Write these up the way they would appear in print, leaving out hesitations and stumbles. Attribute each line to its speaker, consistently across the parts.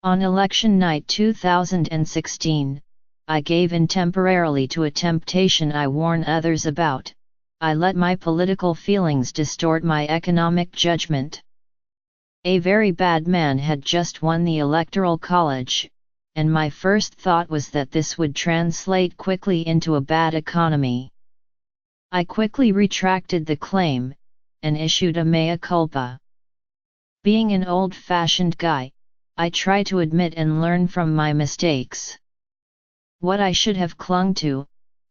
Speaker 1: On election night 2016, I gave in temporarily to a temptation I warn others about. I let my political feelings distort my economic judgment. A very bad man had just won the Electoral College, and my first thought was that this would translate quickly into a bad economy. I quickly retracted the claim, and issued a mea culpa. Being an old-fashioned guy, I try to admit and learn from my mistakes. What I should have clung to,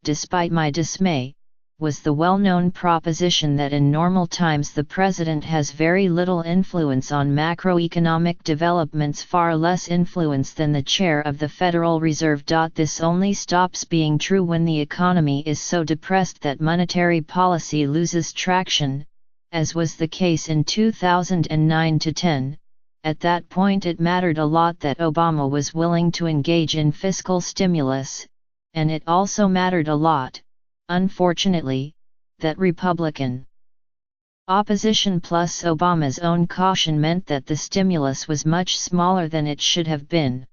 Speaker 1: despite my dismay, was the well-known proposition that in normal times the president has very little influence on macroeconomic developments, far less influence than the chair of the Federal Reserve. This only stops being true when the economy is so depressed that monetary policy loses traction, as was the case in 2009-10. At that point it mattered a lot that Obama was willing to engage in fiscal stimulus, and it also mattered a lot, unfortunately, that Republican opposition plus Obama's own caution meant that the stimulus was much smaller than it should have been.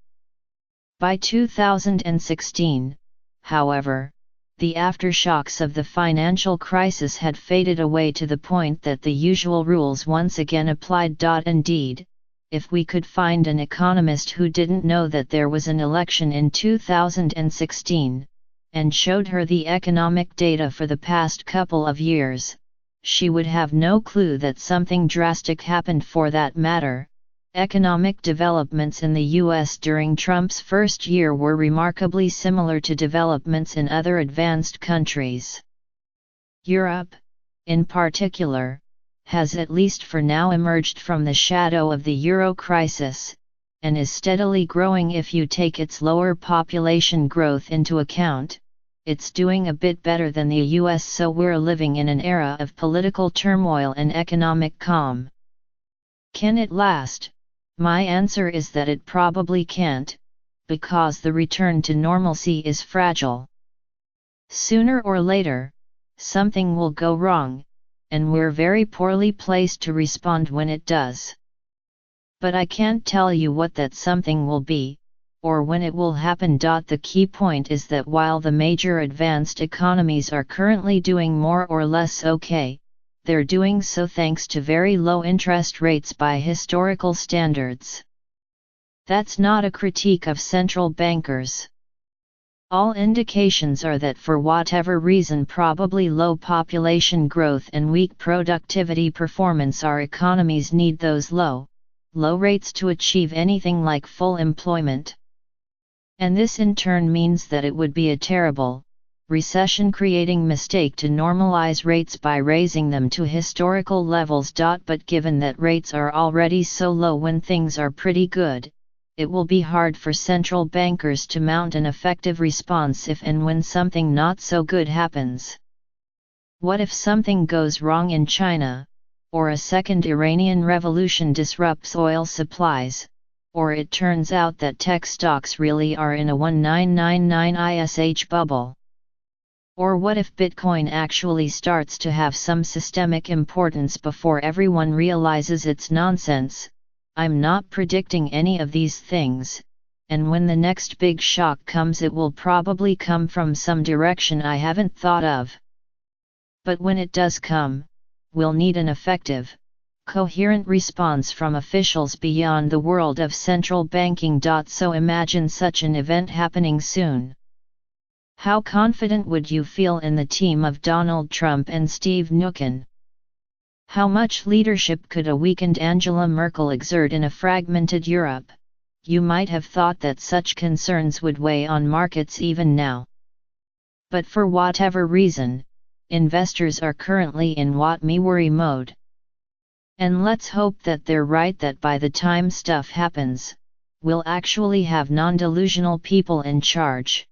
Speaker 1: By 2016, however, the aftershocks of the financial crisis had faded away to the point that the usual rules once again applied. Indeed, if we could find an economist who didn't know that there was an election in 2016, and showed her the economic data for the past couple of years, she would have no clue that something drastic happened. For that matter, economic developments in the US during Trump's first year were remarkably similar to developments in other advanced countries. Europe, in particular, has at least for now emerged from the shadow of the euro crisis, and is steadily growing. If you take its lower population growth into account, it's doing a bit better than the US. So we're living in an era of political turmoil and economic calm. Can it last? My answer is that it probably can't, because the return to normalcy is fragile. Sooner or later, something will go wrong, and we're very poorly placed to respond when it does. But I can't tell you what that something will be, or when it will happen. The key point is that while the major advanced economies are currently doing more or less okay, they're doing so thanks to very low interest rates by historical standards. That's not a critique of central bankers. All indications are that for whatever reason, probably low population growth and weak productivity performance, our economies need those low rates to achieve anything like full employment. And this in turn means that it would be a terrible, recession-creating mistake to normalize rates by raising them to historical levels. But given that rates are already so low when things are pretty good, it will be hard for central bankers to mount an effective response if and when something not so good happens. What if something goes wrong in China, or a second Iranian revolution disrupts oil supplies, or it turns out that tech stocks really are in a 1999 ISH bubble? Or what if Bitcoin actually starts to have some systemic importance before everyone realizes it's nonsense? I'm not predicting any of these things, and when the next big shock comes, it will probably come from some direction I haven't thought of. But when it does come, we'll need an effective, coherent response from officials beyond the world of central banking. So imagine such an event happening soon. How confident would you feel in the team of Donald Trump and Steve Mnuchin? How much leadership could a weakened Angela Merkel exert in a fragmented Europe? You might have thought that such concerns would weigh on markets even now. But for whatever reason, investors are currently in what me worry mode. And let's hope that they're right, that by the time stuff happens, we'll actually have non-delusional people in charge.